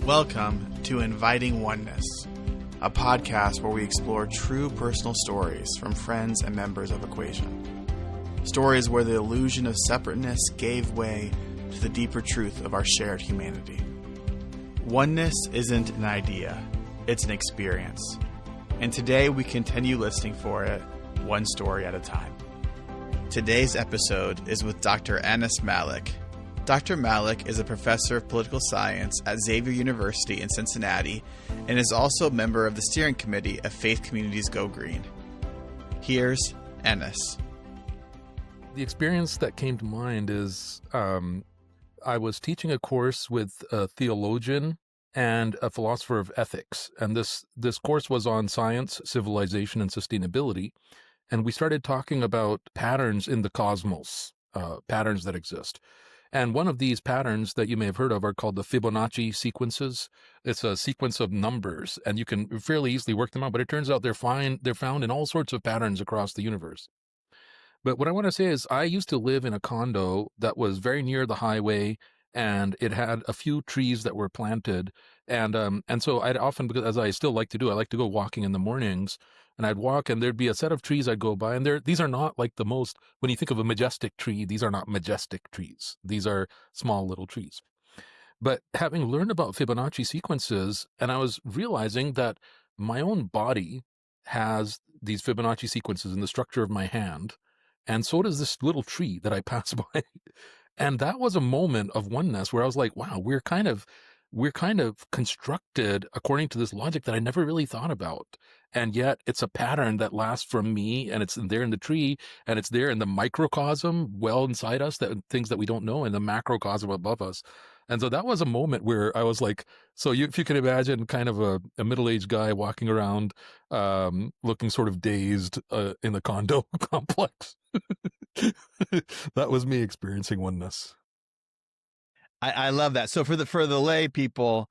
Welcome to Inviting Oneness, a podcast where we explore true personal stories from friends and members of EquaSion. Stories where the illusion of separateness gave way to the deeper truth of our shared humanity. Oneness isn't an idea, it's an experience. And today we continue listening for it, one story at a time. Today's episode is with Dr. Malik. Dr. Malik is a professor of political science at Xavier University in Cincinnati and is also a member of the steering committee of Faith Communities Go Green. Here's Ennis. The experience that came to mind is I was teaching a course with a theologian and a philosopher of ethics. And this course was on science, civilization, and sustainability. And we started talking about patterns in the cosmos, patterns that exist. And one of these patterns that you may have heard of are called the Fibonacci sequences. It's a sequence of numbers, and you can fairly easily work them out. But it turns out they're found in all sorts of patterns across the universe. But what I want to say is I used to live in a condo that was very near the highway, and it had a few trees that were planted. And so I'd often, because as I still like to do, I like to go walking in the mornings, and I'd walk and there'd be a set of trees I'd go by. And these are not like the most, when you think of a majestic tree, these are not majestic trees. These are small little trees. But having learned about Fibonacci sequences, and I was realizing that my own body has these Fibonacci sequences in the structure of my hand. And so does this little tree that I pass by. And that was a moment of oneness where I was like, wow, we're kind of constructed according to this logic that I never really thought about. And yet it's a pattern that lasts from me, and it's there in the tree, and it's there in the microcosm well inside us, that things that we don't know, and the macrocosm above us. And so that was a moment where I was like, if you can imagine kind of a middle-aged guy walking around looking sort of dazed in the condo complex. That was me experiencing oneness. I love that. So for the lay people,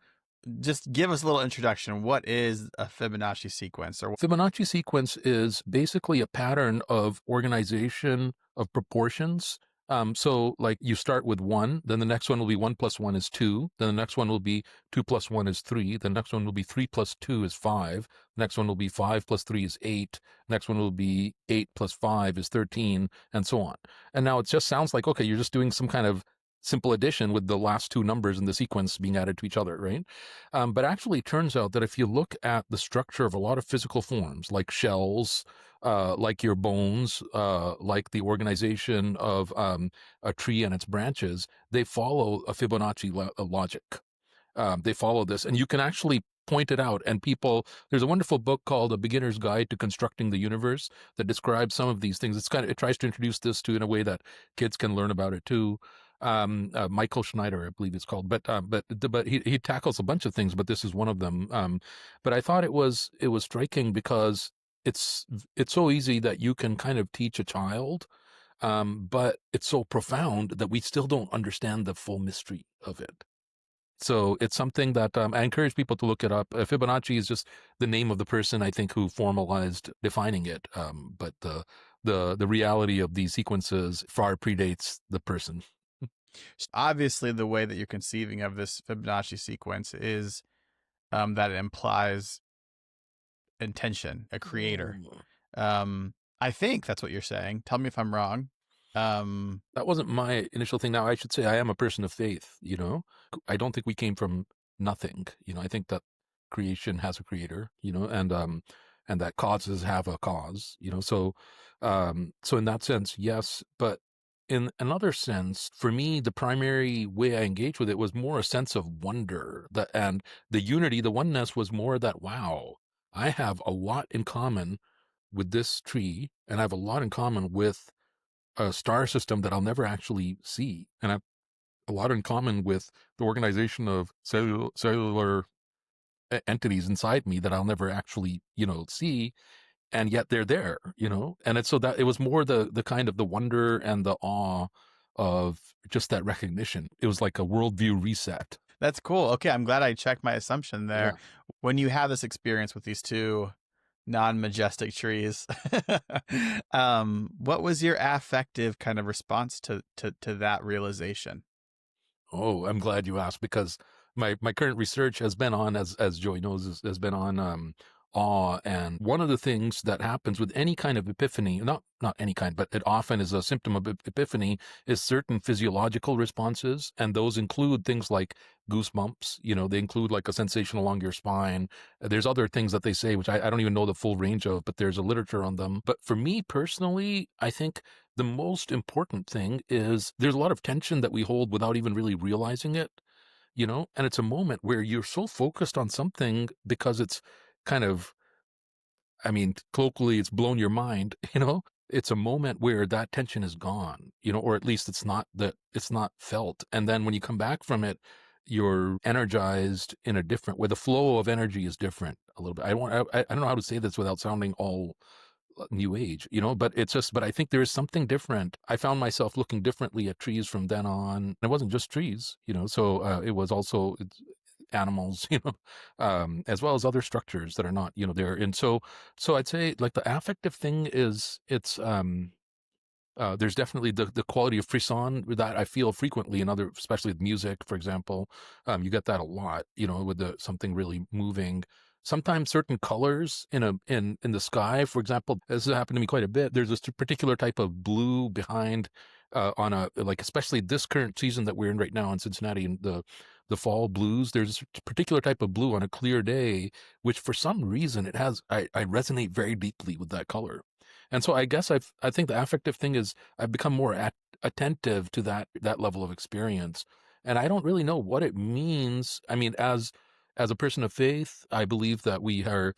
just give us a little introduction. What is a Fibonacci sequence? Fibonacci sequence is basically a pattern of organization of proportions. So like you start with 1, then the next one will be 1 plus 1 is 2. Then the next one will be 2 plus 1 is 3. The next one will be 3 plus 2 is 5. The next one will be 5 plus 3 is 8. The next one will be 8 plus 5 is 13, and so on. And now it just sounds like, okay, you're just doing some kind of simple addition with the last two numbers in the sequence being added to each other, right? But actually it turns out that if you look at the structure of a lot of physical forms, like shells, like your bones, like the organization of a tree and its branches, they follow a Fibonacci logic. They follow this, and you can actually point it out. And there's a wonderful book called A Beginner's Guide to Constructing the Universe that describes some of these things. It tries to introduce this in a way that kids can learn about it too. Michael Schneider, I believe it's called, but he tackles a bunch of things, but this is one of them. But I thought it was striking because it's so easy that you can kind of teach a child, but it's so profound that we still don't understand the full mystery of it. So it's something that I encourage people to look it up. Fibonacci is just the name of the person, I think, who formalized defining it. But the reality of these sequences far predates the person. Obviously, the way that you're conceiving of this Fibonacci sequence is that it implies intention, a creator. I think that's what you're saying. Tell me if I'm wrong. That wasn't my initial thing. Now, I should say I am a person of faith, I don't think we came from nothing. I think that creation has a creator, and that causes have a cause, so in that sense, yes. But in another sense, for me, the primary way I engaged with it was more a sense of wonder, and the unity, the oneness was more that, wow, I have a lot in common with this tree, and I have a lot in common with a star system that I'll never actually see. And I have a lot in common with the organization of cellular entities inside me that I'll never actually, see. And yet they're there, and it's so that it was more the kind of the wonder and the awe of just that recognition. It was like a worldview reset. That's cool. Okay, I'm glad I checked my assumption there. Yeah. When you have this experience with these two non-majestic trees, what was your affective kind of response to that realization? Oh, I'm glad you asked, because my current research has been on, as Joey knows, has been on awe. And one of the things that happens with any kind of epiphany, not any kind, but it often is a symptom of epiphany, is certain physiological responses, and those include things like goosebumps. They include like a sensation along your spine. There's other things that they say, which I don't even know the full range of, but there's a literature on them. But for me personally, I think the most important thing is there's a lot of tension that we hold without even really realizing it, and it's a moment where you're so focused on something because it's kind of, I mean, colloquially, it's blown your mind, it's a moment where that tension is gone, or at least it's not felt. And then when you come back from it, you're energized in a different way. The flow of energy is different a little bit. I don't know how to say this without sounding all new age, but but I think there is something different. I found myself looking differently at trees from then on. It wasn't just trees, so it was also animals, as well as other structures that are not, there. And so I'd say like the affective thing is there's definitely the quality of frisson that I feel frequently in other, especially with music, for example. You get that a lot, with something really moving. Sometimes certain colors in the sky, for example, this has happened to me quite a bit. There's this particular type of blue behind on a, like, especially this current season that we're in right now in Cincinnati, and the fall blues. There's a particular type of blue on a clear day, which for some reason I resonate very deeply with that color. And so I guess I think the affective thing is I've become more attentive to that level of experience, and I don't really know what it means. I mean, as a person of faith, I believe that we're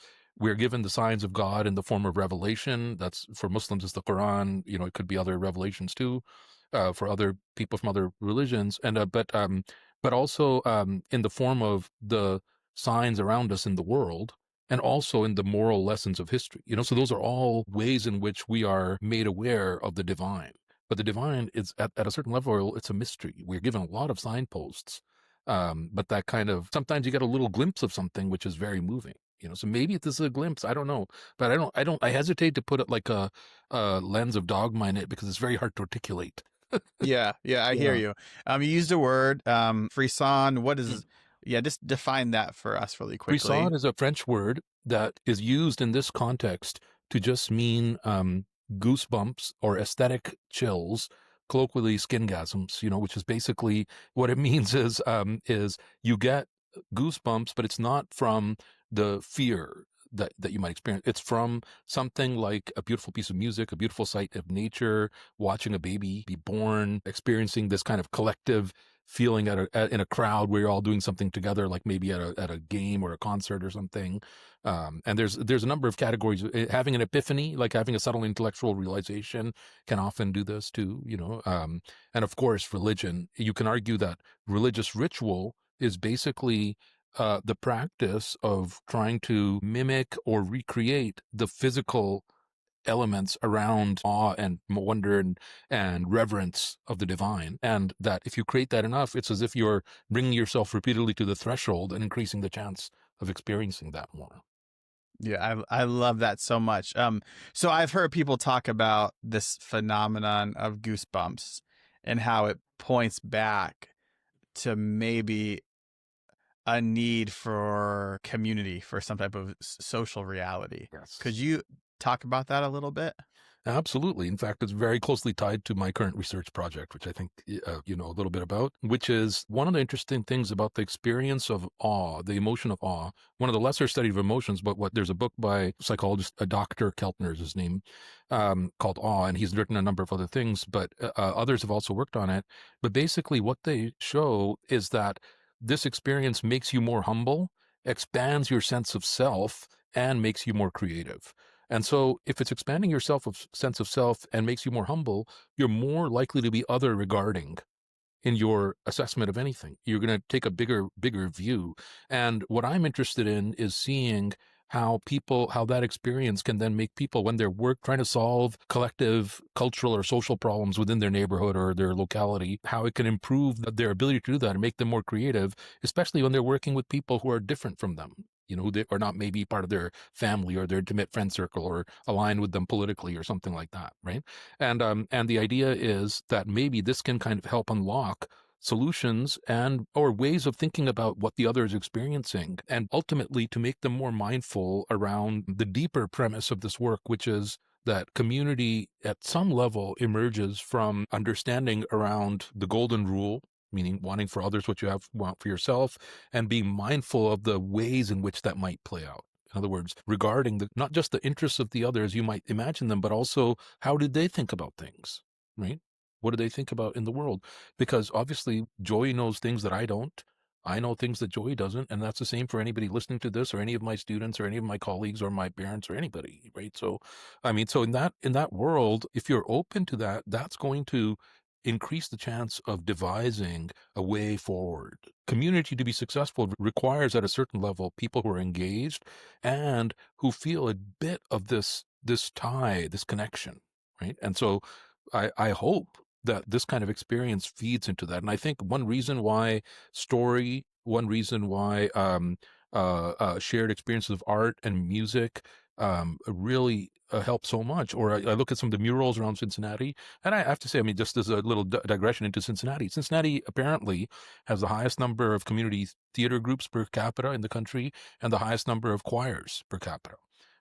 given the signs of God in the form of revelation. That's for Muslims, it's the Quran. It could be other revelations too, for other people from other religions, and but also in the form of the signs around us in the world, and also in the moral lessons of history. So those are all ways in which we are made aware of the divine. But the divine is at a certain level, it's a mystery. We're given a lot of signposts, but that kind of, sometimes you get a little glimpse of something which is very moving. So maybe this is a glimpse. I don't know, but I hesitate to put it like a lens of dogma in it because it's very hard to articulate. Yeah, I hear Yeah. you. You used a word, frisson. What Mm. is? Yeah, just define that for us really quickly. Frisson is a French word that is used in this context to just mean goosebumps or aesthetic chills, colloquially skingasms, which is basically what it means is you get goosebumps, but it's not from the fear that you might experience. It's from something like a beautiful piece of music, a beautiful sight of nature, watching a baby be born, experiencing this kind of collective feeling in a crowd where you're all doing something together, like maybe at a game or a concert or something. And there's a number of categories. Having an epiphany, like having a subtle intellectual realization, can often do this too. And of course, religion. You can argue that religious ritual is basically the practice of trying to mimic or recreate the physical elements around awe and wonder and reverence of the divine. And that if you create that enough, it's as if you're bringing yourself repeatedly to the threshold and increasing the chance of experiencing that more. Yeah, I love that so much. So I've heard people talk about this phenomenon of goosebumps and how it points back to maybe a need for community, for some type of social reality. Could Yes. you talk about that a little bit? Absolutely. In fact, it's very closely tied to my current research project, which I think you know a little bit about, which is one of the interesting things about the experience of awe, the emotion of awe. One of the lesser studied of emotions, but there's a book by psychologist, Dr. Keltner is his name, called Awe, and he's written a number of other things, but others have also worked on it. But basically, what they show is that this experience makes you more humble, expands your sense of self, and makes you more creative. And so if it's expanding your sense of self and makes you more humble, you're more likely to be other regarding in your assessment of anything. You're going to take a bigger view. And what I'm interested in is seeing how that experience can then make people, when they're trying to solve collective cultural or social problems within their neighborhood or their locality, how it can improve their ability to do that and make them more creative, especially when they're working with people who are different from them. Who they are not maybe part of their family or their intimate friend circle or aligned with them politically or something like that, right? And the idea is that maybe this can kind of help unlock solutions and or ways of thinking about what the other is experiencing, and ultimately to make them more mindful around the deeper premise of this work, which is that community at some level emerges from understanding around the golden rule, meaning wanting for others what you want for yourself, and being mindful of the ways in which that might play out. In other words, regarding not just the interests of the others, you might imagine them, but also how did they think about things, right? What do they think about in the world? Because obviously Joey knows things that I don't. I know things that Joey doesn't, and that's the same for anybody listening to this, or any of my students, or any of my colleagues, or my parents, or anybody, right? So, I mean, so in that world, if you're open to that, that's going to increase the chance of devising a way forward. Community to be successful requires at a certain level people who are engaged and who feel a bit of this tie, this connection, right? And so I hope that this kind of experience feeds into that. And I think one reason why shared experiences of art and music really help so much. Or I look at some of the murals around Cincinnati, and I have to say, I mean, just as a little digression into Cincinnati, Cincinnati apparently has the highest number of community theater groups per capita in the country and the highest number of choirs per capita,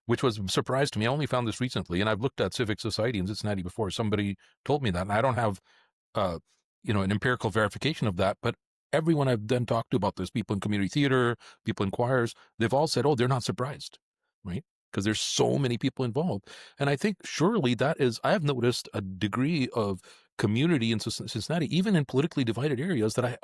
which was a surprise to me. I only found this recently, and I've looked at civic society in Cincinnati before. Somebody told me that, and I don't have, an empirical verification of that, but everyone I've then talked to about this, people in community theater, people in choirs, they've all said, oh, they're not surprised, right? Because there's so many people involved. And I think surely I have noticed a degree of community in Cincinnati, even in politically divided areas, that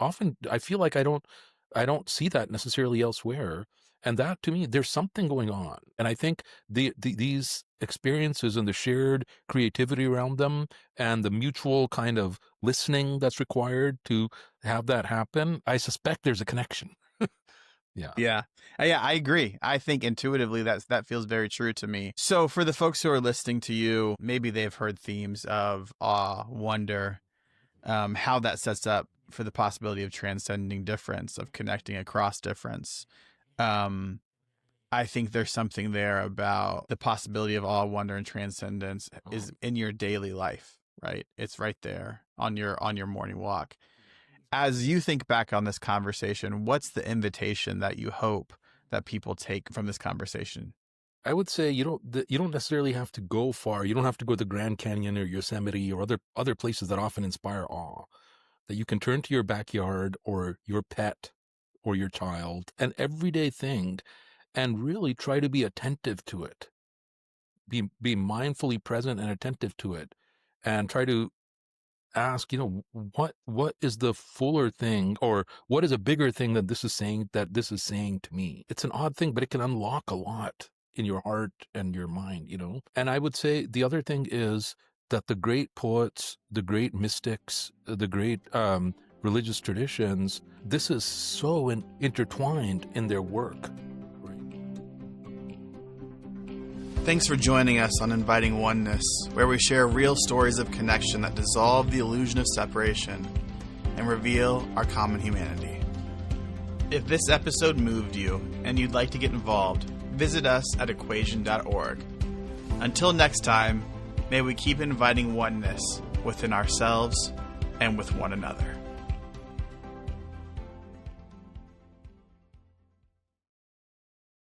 I feel like I don't see that necessarily elsewhere. And that, to me, there's something going on. And I think these experiences and the shared creativity around them and the mutual kind of listening that's required to have that happen, I suspect there's a connection. Yeah, I agree. I think intuitively that feels very true to me. So for the folks who are listening to you, maybe they've heard themes of awe, wonder, how that sets up for the possibility of transcending difference, of connecting across difference. I think there's something there about the possibility of awe, wonder, and transcendence is in your daily life, right? It's right there on your morning walk. As you think back on this conversation, what's the invitation that you hope that people take from this conversation? I would say you don't necessarily have to go far. You don't have to go to the Grand Canyon or Yosemite or other places that often inspire awe. That you can turn to your backyard or your pet or your child, an everyday thing, and really try to be attentive to it. Be mindfully present and attentive to it, and try to ask, what is the fuller thing, or what is a bigger thing that this is saying to me? It's an odd thing, but it can unlock a lot in your heart and your mind, And I would say the other thing is that the great poets, the great mystics, the great religious traditions, this is so intertwined in their work. Thanks for joining us on Inviting Oneness, where we share real stories of connection that dissolve the illusion of separation and reveal our common humanity. If this episode moved you and you'd like to get involved, visit us at EquaSion.org. Until next time, may we keep inviting oneness within ourselves and with one another.